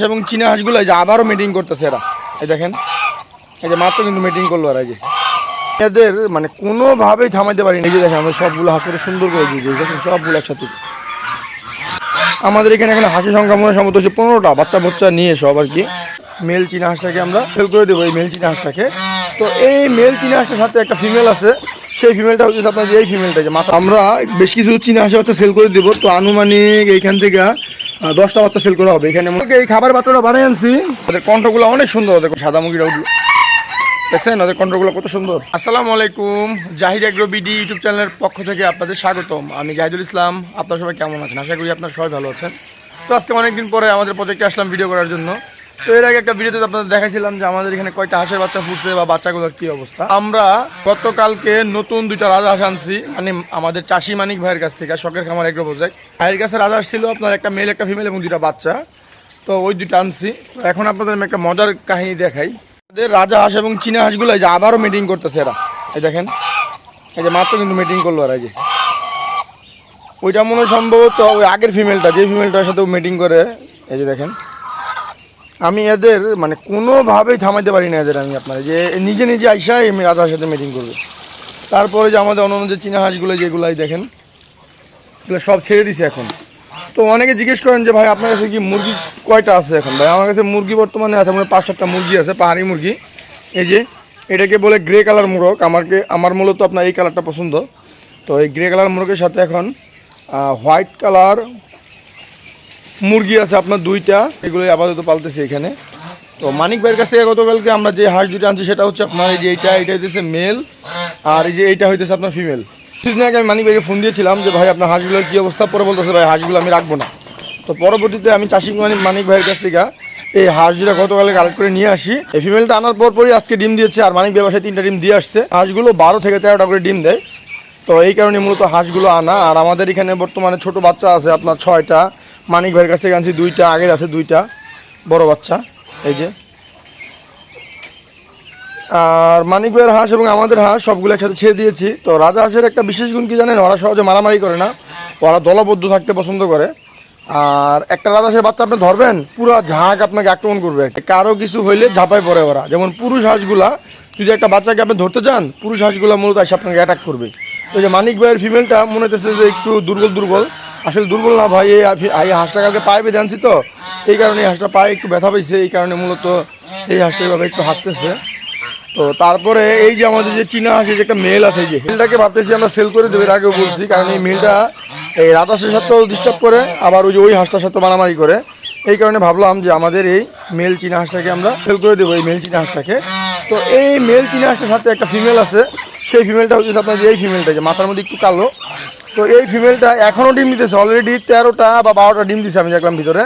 এবং চীনা হাঁসগুলো এই যে আবারও মিটিং করতেছে এরা। এই দেখেন, এই যে মাত্র কিন্তু মিটিং করলো এরা। এই যে এদের মানে কোনোভাবেই থামাইতে পারি না। এই যে দেখেন আমরা সবগুলো হাঁস করে সুন্দর করে দিয়েছি, দেখেন সবগুলো একসাথে। আমাদের এখানে হাঁসের সংখ্যা মনে সম্ভবত হচ্ছে 15টা, বাচ্চা বাচ্চা নিয়ে সব আর কি। মেল চীনা হাঁসটাকে আমরা সেল করে দেবো, এই মেল চীনা হাঁসটাকে। তো এই মেল চীনা হাঁসের সাথে একটা ফিমেল আছে, সেই ফিমেলটা হচ্ছে আপনার এই ফিমেলটা যে মাথা। আমরা বেশ কিছু চীনা হাঁসের বাচ্চা সেল করে দেবো। তো আনুমানিক এইখান থেকে 10টা বাচ্চা সেল করা হবে এখানে। এই খাবার বাচ্চাটা বানিয়ে আনছি, ওদের কণ্ঠগুলো অনেক সুন্দর, ওদের সাদা মুরগিটা উঠলো, দেখছেন ওদের কণ্ঠগুলো কত সুন্দর। আসসালামু আলাইকুম, জাহিদ এগ্রো বিডি ইউটিউব চ্যানেলের পক্ষ থেকে আপনাদের স্বাগতম। আমি জাহিদুল ইসলাম। আপনারা সবাই কেমন আছেন? আশা করি আপনারা সবাই ভালো আছেন। তো আজকে অনেকদিন পরে আমাদের প্রজেক্টে আসলাম ভিডিও করার জন্য। তো এর আগে একটা ভিডিওতে আপনাদের দেখাইছিলাম যে আমাদের এখানে কয়টা হাঁসের বাচ্চা ফুটছে বা বাচ্চাগুলোর কী অবস্থা। আমরা গতকালকে নতুন 2টা রাজহাঁস আনছি, মানে আমাদের চাষি মানিক ভাইয়ের কাছ থেকে, শখের খামার এগ্রো প্রজেক্ট। ভাইয়ের কাছে রাজহাঁস ছিল আপনার একটা মেল একটা ফিমেল এবং 2টা বাচ্চা। তো ওই 2টা আনছি। এখন আপনাদের আমি একটা মজার কাহিনী দেখাই। রাজহাঁস এবং চীনা হাঁসগুলো এই যে আবারও মিটিং করতেছে এরা। এই দেখেন, এই যে মাত্র কিন্তু মিটিং করলো এরা। এই যে ওইটা মনে সম্ভবত ওই আগের ফিমেলটা, যে ফিমেলটার সাথে মিটিং করে। এই যে দেখেন, আমি এদের মানে কোনোভাবেই থামাইতে পারি না এদের। আমি আপনার যে নিজে নিজে আইসা এমনি রাজহাঁসের সাথে মিটিং করবে। তারপরে যে আমাদের অন্য যে চীনা হাঁসগুলো যেগুলাই দেখেন, এগুলো সব ছেড়ে দিছে এখন। তো অনেকে জিজ্ঞেস করেন যে ভাই আপনার কাছে কি মুরগি কয়টা আছে এখন? ভাই আমার কাছে মুরগি বর্তমানে আছে মানে 5-7টা মুরগি আছে, পাহাড়ি মুরগি। এই যে এটাকে বলে গ্রে কালার মোরগ। আমার মূলত আপনার এই কালারটা পছন্দ। তো এই গ্রে কালার মোরগের সাথে এখন হোয়াইট কালার মুরগি আছে আপনার 2টা। এগুলোই আপাতত পালতেছি এখানে। তো মানিক ভাইয়ের কাছ থেকে গতকালকে আমরা যে হাঁস 2টা আনছি সেটা হচ্ছে আপনার এই যে এইটা হইতেছে মেল, আর এই যে এইটা হইতেছে আপনার ফিমেল। কিছুদিন আগে আমি মানিক ভাইকে ফোন দিয়েছিলাম যে ভাই আপনার হাঁসগুলোর কী অবস্থা। পরে বলতেছে ভাই হাঁসগুলো আমি রাখবো না। তো পরবর্তীতে আমি চাষি মানিক ভাইয়ের কাছ থেকে এই হাঁস 2টা গতকালে কালেক্ট করে নিয়ে আসি। এই ফিমেলটা আনার পরই আজকে ডিম দিয়েছে, আর মানিক ভাই বাসায় 3টা ডিম দিয়ে আসছে। হাঁসগুলো 12 থেকে 13টা করে ডিম দেয়। তো এই কারণে মূলত হাঁসগুলো আনা। আর আমাদের এখানে বর্তমানে ছোট বাচ্চা আছে আপনার 6টা। মানিক ভাইয়ের কাছ থেকে আনছি 2টা, আগের আছে 2টা বড় বাচ্চা। এই যে আর মানিক ভাইয়ের হাঁস এবং আমাদের হাঁস সবগুলো একসাথে ছেড়ে দিয়েছি। তো রাজা হাঁসের একটা বিশেষ গুণ কি জানেন? ওরা সহজে মারামারি করে না, ওরা দলবদ্ধ থাকতে পছন্দ করে। আর একটা রাজা হাঁসের বাচ্চা আপনি ধরবেন, পুরো ঝাঁক আপনাকে আক্রমণ করবে। কারো কিছু হইলে ঝাঁপায় পড়ে ওরা। যেমন পুরুষ হাঁসগুলা যদি একটা বাচ্চাকে আপনি ধরতে চান, পুরুষ হাঁসগুলা মূলত এসে আপনাকে অ্যাটাক করবে। তো যে মানিক ভাইয়ের ফিমেলটা মনে হতেছে যে একটু দুর্বল। আসলে দুর্বল না ভাই, এই হাঁসটা কালকে পায়ে বেঁধে আনছি, তো এই কারণে এই হাঁসটা পায়ে একটু ব্যথা পেয়েছে। এই কারণে মূলত এই হাঁসটা এইভাবে একটু হাঁটতেছে। তো তারপরে এই যে আমাদের যে চীনা হাঁসের যে একটা মেল আছে, যে মেলটাকে ভাবতেছি আমরা সেল করে দেবো, এর আগেও বলছি। কারণ এই মেলটা এই রাজহাঁসের সাথেও ডিস্টার্ব করে, আবার ওই হাঁসটার সাথে মারামারি করে। এই কারণে ভাবলাম যে আমাদের এই মেল চীনা হাঁসটাকে আমরা সেল করে দেবো, এই মেল চীনা হাঁসটাকে। তো এই মেল চীনা হাঁসের সাথে একটা ফিমেল আছে, সেই ফিমেলটা হচ্ছে আপনার যে এই ফিমেলটা যে মাথার মধ্যে একটু কালো। তো এই ফিমেলটা এখনও ডিম দিতেছে, অলরেডি 13টা বা 12টা ডিম দিছে আমি দেখলাম ভিতরে।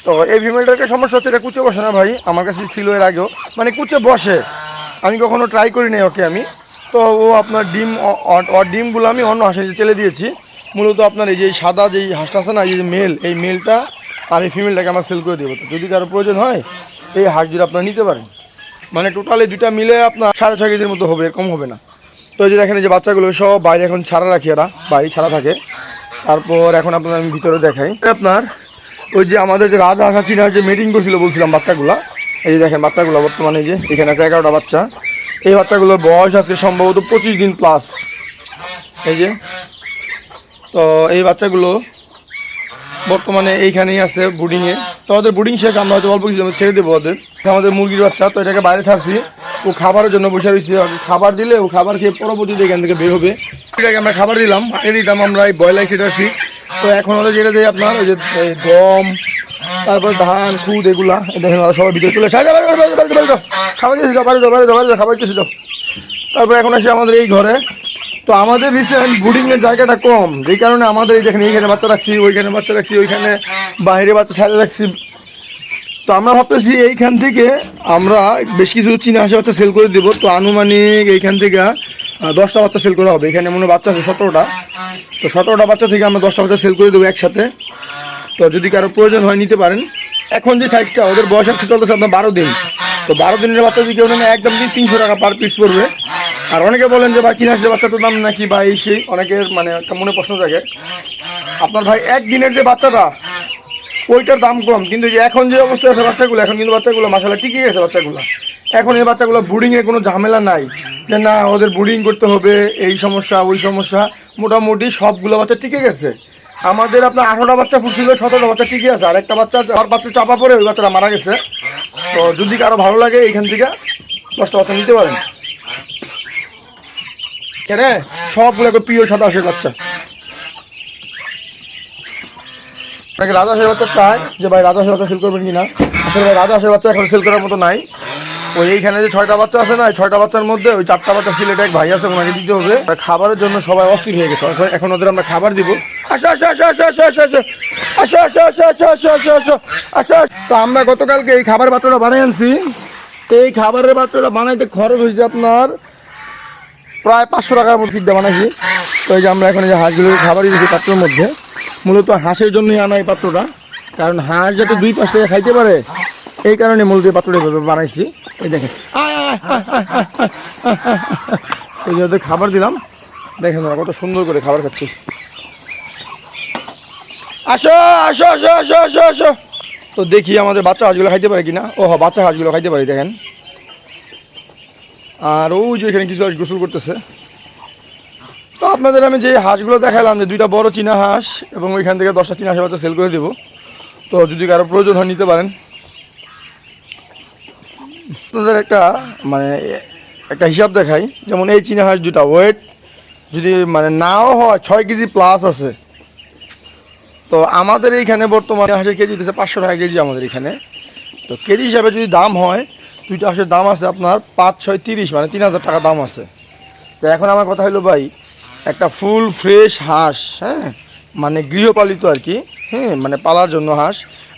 তো এই ফিমেলটার একটা সমস্যা হচ্ছে, এটা কুচে বসে না ভাই। আমার কাছে ছিল এর আগেও, মানে কুচে বসে, আমি কখনো ট্রাই করি নাই ওকে আমি। তো ও আপনার ডিমগুলো আমি অন্য হাঁসের চেলে দিয়েছি। মূলত আপনার এই যে সাদা যেই হাঁসটা আছে না, এই যে মেল, এই মেলটা আর এই ফিমেলটাকে আমরা সেল করে দেবো। তো যদি কারো প্রয়োজন হয় এই হাঁস 2টা আপনারা নিতে পারেন। মানে টোটালি 2টা মিলে আপনার 6.5 কেজির মতো হবে, এরকম হবে না। তো এই যে দেখেন এই যে বাচ্চাগুলো সব বাইরে এখন ছাড়া রাখি, এরা বাইরে ছাড়া থাকে। তারপর এখন আপনার আমি ভিতরে দেখাই। আপনার ওই যে আমাদের যে রাজহাঁস চীনার যে মিটিং করছিল বলছিলাম বাচ্চাগুলা, এই যে দেখেন বাচ্চাগুলো বর্তমানে এই যে এখানে আছে 11টা বাচ্চা। এই বাচ্চাগুলোর বয়স আছে সম্ভবত 25 দিন প্লাস। এই যে তো এই বাচ্চাগুলো বর্তমানে এইখানেই আছে বুডিংয়ে। তো ওদের বুডিং শেষ, আমরা হয়তো অল্প কিছু ছেড়ে দেবো ওদের। আমাদের মুরগির বাচ্চা, তো এটাকে বাইরে ছাড়ছি, ও খাবারের জন্য বসে রয়েছে। খাবার দিলে ও খাবার খেয়ে পরবর্তীতে এখান থেকে বের হবে। এটাকে আমরা খাবার দিলাম, আগে দিতাম আমরা এই ব্রয়লার সিটারছি। তো এখন ওদের যেটা দেয় আপনার ওই যে গম, তারপর ধান, খুদ, এগুলা দেখেন ওরা সবাই ভিতরে চলে খাবার দিয়েছি, খাবার দিয়েছি। তারপর এখন আসি আমাদের এই ঘরে। তো আমাদের রিসেন্ট বুডিংয়ের জায়গাটা কম, যেই কারণে আমাদের এই দেখেন এইখানে বাচ্চা রাখছি, ওইখানে বাচ্চা রাখছি, ওইখানে বাইরে বাচ্চা ছাড়ে রাখছি। তো আমরা ভাবতেছি এইখান থেকে আমরা বেশ কিছু চীনা হাঁসের বাচ্চা সেল করে দেবো। তো আনুমানিক এইখান থেকে 10টা বাচ্চা সেল করা হবে। এখানে মনে বাচ্চা আছে 17টা। তো 17টা বাচ্চা থেকে আমরা 10টা বাচ্চা সেল করে দেবো একসাথে। তো যদি কারো প্রয়োজন হয় নিতে পারেন। এখন যে সাইজটা ওদের বয়স হচ্ছে চলতেছে আপনার 12 দিন। তো 12 দিনের বাচ্চা যদি কেউ নেন একদম 300 টাকা পার পিস পড়বে। আর অনেকে বলেন যে ভাই চীনা হাঁসের বাচ্চাটার দাম নাকি বা এই সেই, অনেকের মানে একটা মনে প্রশ্ন জাগে। আপনার ভাই একদিনের যে বাচ্চাটা ওইটার দাম কম, কিন্তু যে এখন যে অবস্থা আছে বাচ্চাগুলো, এখন কিন্তু বাচ্চাগুলো মাশাআল্লাহ টিকে গেছে বাচ্চাগুলো। এখন এই বাচ্চাগুলো ব্রুডিংয়ে কোনো ঝামেলা নাই যে না ওদের ব্রুডিং করতে হবে, এই সমস্যা ওই সমস্যা, মোটামুটি সবগুলো বাচ্চা টিকে গেছে। আমাদের আপনার 18টা বাচ্চা ফুটছিল, 17টা বাচ্চা টিকে আছে, আর একটা বাচ্চা আর বাচ্চা চাপা পড়ে ওই বাচ্চাটা মারা গেছে। তো যদি কারো ভালো লাগে এইখান থেকে 10টা বাচ্চা নিতে পারেন। কেন সবগুলো প্রিয় সাদা হাঁসের বাচ্চা। আপনাকে রাজা হাঁসের বাচ্চা চাই যে ভাই রাজা হাঁসের বাচ্চা সেল করবেন কিনা, আসলে ভাই রাজা হাঁসের বাচ্চা এখন সেল করার মতো নাই। ওই এইখানে যে 6টা বাচ্চা আছে না, 6টা বাচ্চার মধ্যে ওই 4টা বাচ্চা সিলেটে এক ভাই আছে, ওনাকে দিতে হবে। খাবারের জন্য সবাই অস্থির হয়ে গেছে, এখন ওদের আমরা খাবার দিব। আসো আসো আসো আসো আসো আসো আসো আসো আসো আসো আসো আসো আসো আসো আসো। তো আমরা গতকালকে এই খাবার পাত্রটা বানিয়ে আনছি। তো এই খাবারের পাত্রটা বানাইতে খরচ হয়েছে আপনার প্রায় 500 টাকার মতো ফিডটা বানাইছি। তো এই যে আমরা এখন এই যে হাঁসগুলোকে খাবার দিয়েছি পাত্রের মধ্যে, মূলত হাঁসের জন্যই আনা এই পাত্রটা, কারণ হাঁস যাতে 2-5 টাকা খাইতে পারে এই কারণে মূলত এই পাত্রটা বানাইছি। এই দেখেন এই যে খাবার দিলাম, দেখেন কত সুন্দর করে খাবার খাচ্ছি। আসো আসো আসো আসো আসো আসো। তো দেখি আমাদের বাচ্চা হাঁসগুলো খাইতে পারে কিনা। ও হ্যাঁ, বাচ্চা হাঁসগুলো খাইতে পারে দেখেন। আর ওই যে এখানে কিছু হাঁস গোসল করতেছে। তো আপনাদের আমি যে হাঁসগুলো দেখালাম, যে 2টা বড় চীনা হাঁস এবং ওইখান থেকে 10টা চীনা হাঁসের বাচ্চা সেল করে দেবো। তো যদি কারো প্রয়োজন হয় নিতে পারেন। আপনাদের একটা হিসাব দেখাই, যেমন এই চীনা হাঁস 2টা ওয়েট যদি নাও হয় 6 কেজি প্লাস আছে। তো আমাদের এইখানে বর্তমানে হাঁসের কেজি দিচ্ছে 500 টাকা কেজি আমাদের এখানে। তো কেজি হিসাবে যদি দাম হয়, 2টা হাঁসের দাম আছে আপনার 5-6 30, 3000 টাকা দাম আছে। তো এখন আমার কথা হলো ভাই, একটা ফুল ফ্রেশ হাঁস, হ্যাঁ গৃহপালিত আর কি, হ্যাঁ পালার জন্য হাঁস,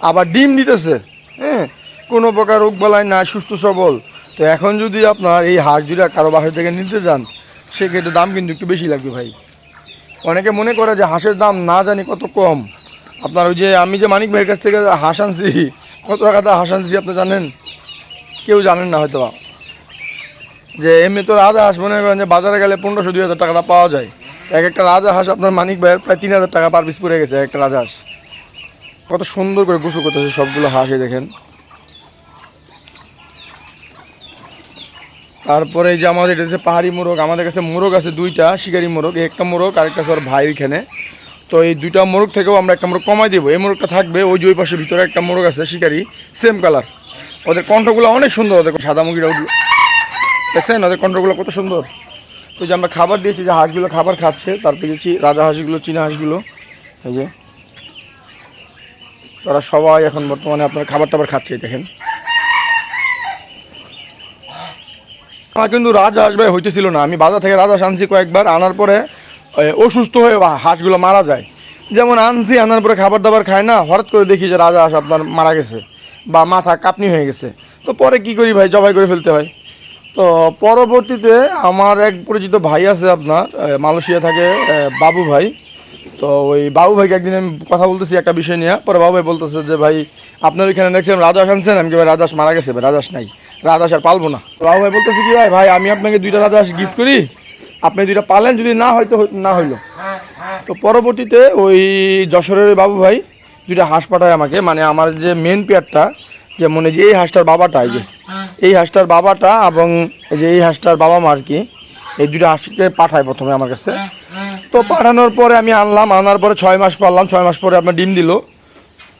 আবার ডিম দিতেছে, হ্যাঁ কোনো প্রকার রোগ বালাই না, সুস্থ সবল। তো এখন যদি আপনার এই হাঁস 2টা কারো বাসা থেকে নিতে যান, সেক্ষেত্রে দাম কিন্তু একটু বেশি লাগবে ভাই। অনেকে মনে করে যে হাঁসের দাম না জানি কত কম। আপনার ওই যে আমি যে মানিক ভাইয়ের কাছ থেকে হাঁস আনছি, কত টাকাতে হাঁস আনছি আপনি জানেন? কেউ জানেন না হয়তো। যে এমনি তো রাজা হাঁস মনে করেন যে বাজারে গেলে 1500-2000 টাকা পাওয়া যায়। একটা রাজা হাঁস আপনার মানিক ভাইয়ের প্রায় 3000 টাকা পার পিস পড়ে গেছে একটা রাজা হাঁস। কত সুন্দর করে গোসল করতেছে সবগুলো হাঁসে দেখেন। তারপরে এই যে আমাদের এটা হচ্ছে পাহাড়ি মোরগ, আমাদের কাছে মোরগ আছে 2টা শিকারি মোরগ, একটা মোরগ আর একটা ওর ভাই ওইখানে। তো এই 2টা মোরগ থেকেও আমরা একটা মোরগ কমাই দেবো। এই মোরগটা থাকবে ওই যে ওই পাশের ভিতরে একটা মোরগ আছে শিকারি, সেম কালার। ওদের কণ্ঠগুলো অনেক সুন্দর, ওদের সাদা মুরগিটা দেখছেন ওদের কণ্ঠগুলো কত সুন্দর। তো যে আমরা খাবার দিয়েছি, যে হাঁসগুলো খাবার খাচ্ছে, তারপরে দিয়েছি রাজা হাঁসগুলো, চীনা হাঁসগুলো, এই যে তারা সবাই এখন বর্তমানে আপনার খাবার টাবার খাচ্ছে দেখেন। আমার কিন্তু রাজহাঁস ভাই হইতেছিল না, আমি বাজার থেকে রাজহাঁস আনছি কয়েকবার, আনার পরে অসুস্থ হয়ে হাঁসগুলো মারা যায়। যেমন আনছি, আনার পরে খাবার দাবার খায় না, হঠাৎ করে দেখি যে রাজহাঁস আপনার মারা গেছে বা মাথা কাপনি হয়ে গেছে। তো পরে কি করি ভাই, জবাই করে ফেলতে হয়। তো পরবর্তীতে আমার এক পরিচিত ভাই আছে আপনার মালয়েশিয়া থাকে, বাবু ভাই। তো ওই বাবু ভাইকে একদিন আমি কথা বলতেছি একটা বিষয় নিয়ে, পরে বাবু ভাই বলতেছে যে ভাই আপনার ওইখানে দেখছিলাম রাজহাঁস আনছেন। আমি কি ভাই রাজহাঁস মারা গেছে, ভাই রাজহাঁস নাই, রাজহাঁস আর পালবো না। বাবু ভাই বলতেছে কি ভাই আমি আপনাকে 2টা রাজহাঁস গিফট করি, আপনি 2টা পালেন, যদি না হয়তো না হইলো। তো পরবর্তীতে ওই যশোরের বাবু ভাই 2টা হাঁস পাঠায় আমাকে, আমার যে মেন পেয়ারটা, যেমন এই যে এই হাঁসটার বাবাটা, এই হাঁসটার বাবাটা এবং এই যে এই হাঁসটার বাবা মা আর কি, এই 2টা হাঁসকে পাঠায় প্রথমে আমার কাছে। তো পাঠানোর পরে আমি আনলাম, আনার পরে 6 মাস পারলাম, 6 মাস পরে আপনার ডিম দিল।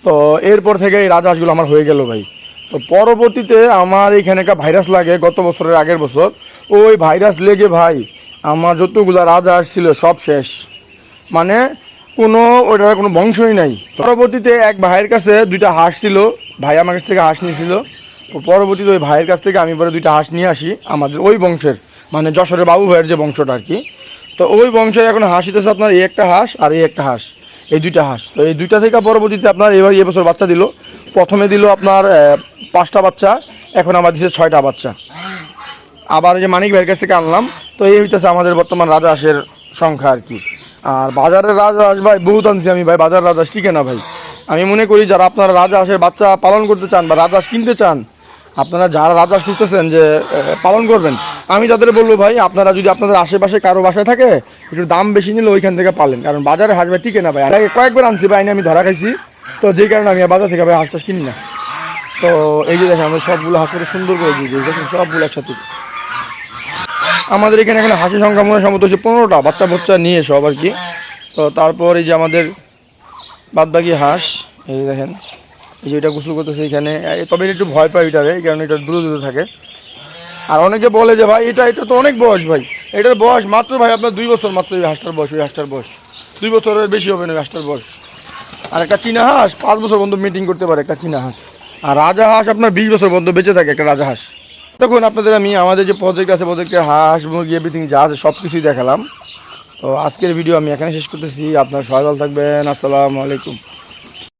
তো এরপর থেকে এই রাজহাঁসগুলো আমার হয়ে গেল ভাই। তো পরবর্তীতে আমার এইখানে একটা ভাইরাস লাগে গত বছরের আগের বছর, ওই ভাইরাস লেগে ভাই আমার যতগুলো রাজহাঁস ছিল সব শেষ, কোনো ওটার কোনো বংশই নাই। পরবর্তীতে এক ভাইয়ের কাছে 2টা হাঁস ছিল, ভাই আমার কাছ থেকে হাঁস নিয়েছিল। পরবর্তীতে ওই ভাইয়ের কাছ থেকে আমি পরে 2টা হাঁস নিয়ে আসি আমাদের ওই বংশের, যশোরের বাবু ভাইয়ের যে বংশটা আর কি। তো ওই বংশের এখন হাঁস হইতেছে আপনার এই একটা হাঁস আর এই একটা হাঁস, এই 2টা হাঁস। তো এই 2টা থেকে পরবর্তীতে আপনার এই বছর বাচ্চা দিল। প্রথমে দিল আপনার 5টা বাচ্চা, এখন আমার দিচ্ছে 6টা বাচ্চা। আবার যে মানিক ভাইয়ের কাছ থেকে আনলাম। তো এই হইতেছে আমাদের বর্তমান রাজহাঁসের সংখ্যা আর কি। আর বাজারের রাজহাঁস ভাই বহুত আনছি আমি ভাই, বাজারের রাজহাঁস টিকে না ভাই। আমি মনে করি যারা আপনারা রাজহাঁসের বাচ্চা পালন করতে চান বা রাজহাঁস কিনতে চান, আপনারা যারা রাজহাঁস খুঁজতেছেন যে পালন করবেন, আমি তাদের বলবো ভাই আপনারা যদি আপনাদের আশেপাশে কারো বাসায় থাকে, একটু দাম বেশি নিলে ওইখান থেকে পালেন, কারণ বাজারে হাঁস ভাই টিকে না ভাই। আগে কয়েকবার আনছি ভাই, আমি ধরা খাইছি, তো যে কারণে আমি আর বাজার থেকে ভাই হাঁস টাস কিনি না। তো এই যে দেখেন আমরা সবগুলো হাঁস করে সুন্দর করে দিয়ে দিই, দেখেন সবগুলো একসাথে। আমাদের এখানে এখন হাঁসের সংখ্যা মনে হয় সম্ভবত হচ্ছে 15টা, বাচ্চা বাচ্চা নিয়ে সব আর কি। তো তারপর এই যে আমাদের বাদবাকি হাঁস, এই যে দেখেন এই যে এটা গোসল করতেছে এখানে। তবে এটা একটু ভয় পায় এটারে, এই কারণে এটা দূরে দূরে থাকে। আর অনেকে বলে যে ভাই এটা এটা তো অনেক বয়স ভাই, এটার বয়স মাত্র ভাই আপনার 2 বছর মাত্র। এই হাঁসটার বয়স, ওই হাঁসটার বয়স 2 বছরের বেশি হবে না ওই হাঁসটার বয়স। আর একটা চীনা হাঁস 5 বছর পর্যন্ত মিটিং করতে পারে একটা চীনা হাঁস। আর রাজা হাঁস আপনার 20 বছর পর্যন্ত বেঁচে থাকে একটা রাজা হাঁস। তখন আপনাদের আমি আমাদের যে প্রজেক্ট আছে, প্রজেক্টে হাঁস মুরগি এভরিথিং যা আছে সব কিছুই দেখালাম। তো আজকের ভিডিও আমি এখানে শেষ করতেছি। আপনার সবাই ভালো থাকবেন। আসসালামু আলাইকুম।